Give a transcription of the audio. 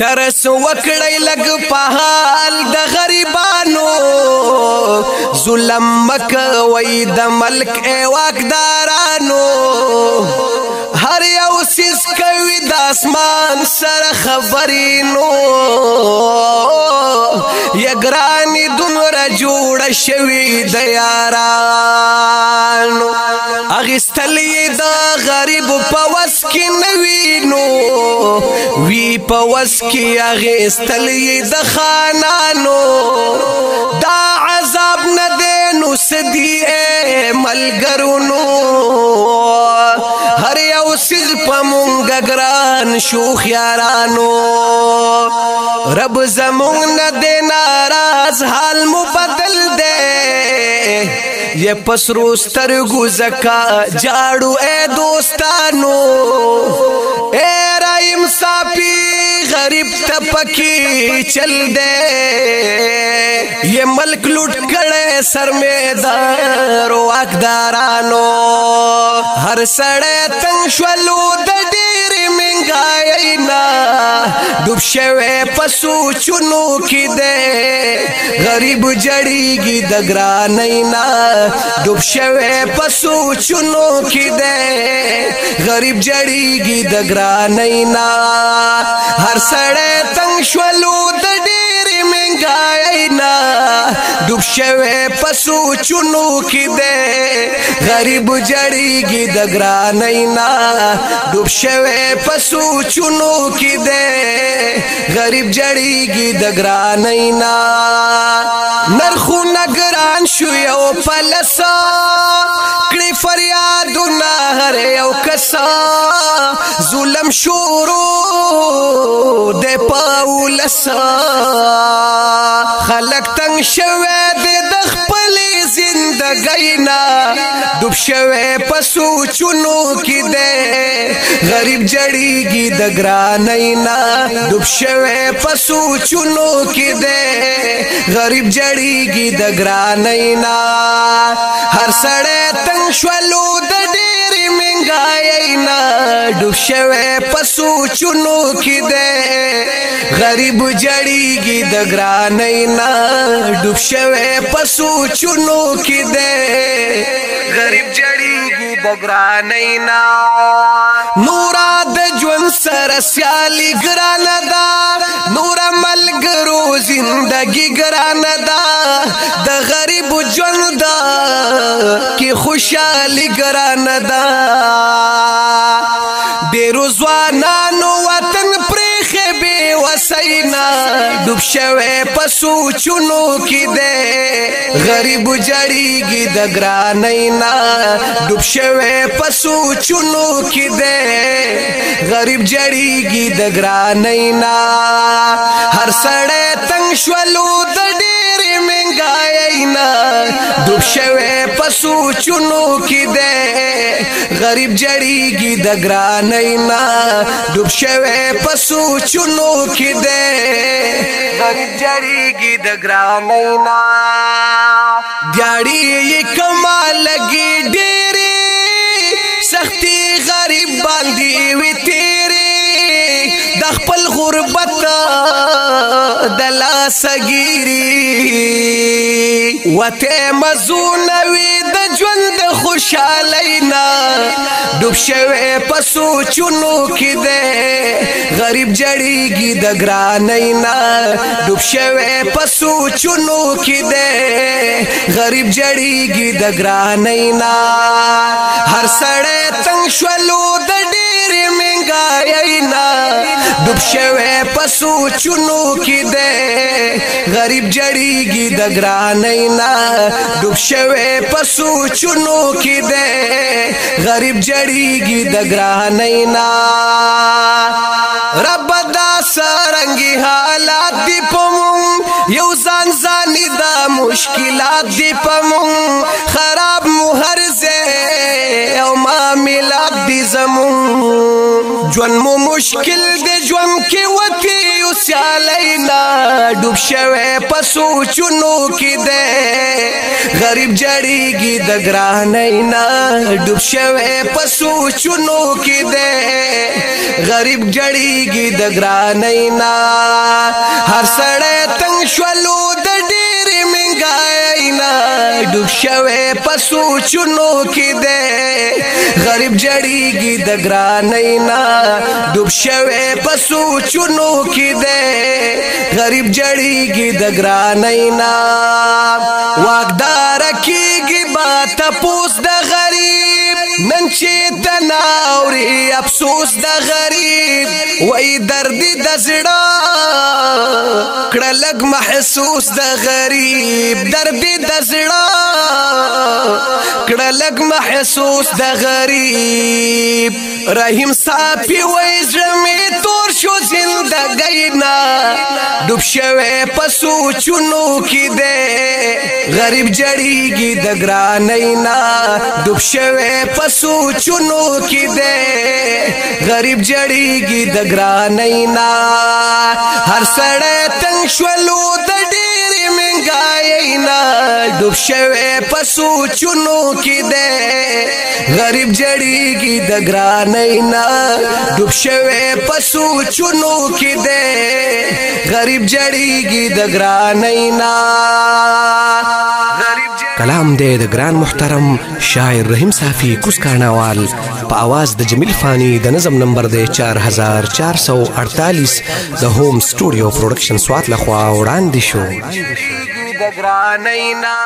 ترس وکړی لګ په حال د غریبانو ظلم مکوي د ملک ای واکدارانو هر یو سیس کوي د اسمان سره خبرینو یګرانی دومره جوړ شوی د یارانو اغستلی د غریب په وس کې نوینو وی په وس کی اغستلی د خانانو دا عذاب نه دینو سدی ملګرونو هر یو سیز په مونږ ګران شوخ یارانو رب زمون نه دی ناراض حال مو بدل دے یہ پسرو سترګو زکا جاړو اے دوستانو اے رایم صافی غریب تپکی چل دے یہ ملک لوٹ کړه سرمیدار واکدارانو هر سړی تنگ شولو د ډېر منګای نه ډوب شوی په سوچونو کې دی غریب جړیږي د ګرانۍ نه ډوب شوی په سوچونو کې دی غریب جړیږي د ګرانۍ نه هر سړی تنگ شولو د ډېر منګای نه ډوب شوی په سوچونو کې دی غریب جړیږي د ګرانۍ نه ډوب شوی په سوچونو کې دی غریب جړیږي د ګرانۍ نه نرخونه ګران شو یو پلسا کړي فریادونه هر یو کسا ظلم شروع د پاولسا خلق تنگ شوی د خپل زندګۍ نه ډوب شوی په سوچونو کې دی غریب جړیږي د ګرانۍ نه ډوب شوی په سوچونو کې دی غریب جړیږي د ګرانۍ نه هر سړی تنگ شولو د ډېر منګای نه ډوب شوی په سوچونو کې دی غریب جړیږي د ګرانۍ نه ډوب شوی په سوچونو کې دی غریب جړیږي د ګرانۍ نه نورا د ژوند سره سیالي ګرانه ده نورا ملګرو زندګي ګرانه ده د غریب ژوند ده کې خوشحالي ګرانه ده ډېرو ځوانانو وطن پرېښی بې وسینا ډوب شوی په سوچونو کې دی غریب جړیږي د ګرانۍ نه ډوب شوی په سوچونو کې دی غریب جړیږي د ګرانۍ نه هر سړی تنگ شولو د ډېر منګای نه ډوب شوی په سوچونو کې دی غریب جړیږي د ګرانۍ نه ډوب شوی په سوچونو کې دی غریب جړیږي د ګرانۍ نه دیاړي یې کمال لګي ډېرې سختي غریب باندې وي تیرې د خپل غربت د لاسه ګیري وته مزونه وي د ژوند خوشحالۍ نه ډوب شوی په سوچونو کې دی غریب جړیږي د ګرانۍ نه ډوب شوی په سوچونو کې دی غریب جړیږي د ګرانۍ نه هر سړی تنگ شولو د ډېر منګای نه ډوب شوی په سوچونو کې دی غریب جړیږي د ګرانۍ نه ډوب شوی په سوچونو کې دی غریب جړیږي د ګرانۍ نه رب دا سرنګي حالات دی پمون یو ځان ځاني دا مشکلات دی پمون خراب مو هر ځای او معاملات دی زمون ژوند مو مشکل دی ژوند کې وتی سیالینا ډوب شوی په سوچونو کې دی غریب جړیږي د ګرانینا ډوب شوی په سوچونو کې دی غریب جړیږي د ګرانینا هر سړی تنگ شولو د ډېرې مهنګاینا ډوب شوی په سوچونو کې دی غریب جړیږي د ګرانینا ډوب شوی په سوچونو کې دی غریب جړیږي د ګرانینا واګدار کیږي با تپوس د غریب نن چې تناوري افسوس د غریب وای درد د زړه کړه لګ محسوس د غریب درد د زړه کړه لګ محسوس د غریب رحیم صافي وای زمي تور شو زندګینا ډوب شوی په سوچونو کې دی غریب جړیږي د ګرانینا ډوب شوی په سوچونو کې دی غریب جړیږي د ګرانینا هر سړی تنگ شولو د ډېرې مهنګاینا ډوب شوی په سوچونو کې دی غریب جړیږي د ګرانینا ډوب شوی په سوچونو کې دی غریب جړیږي د ګرانینا کلام دے د ګران محترم شاعر رحیم صافي کوسکاناوال په आवाज د جمیل فانی د نظم نمبر دی 4448 د هوم سټوډیو پروډکشن سوات لخوا وړاندې شو د ګرانینا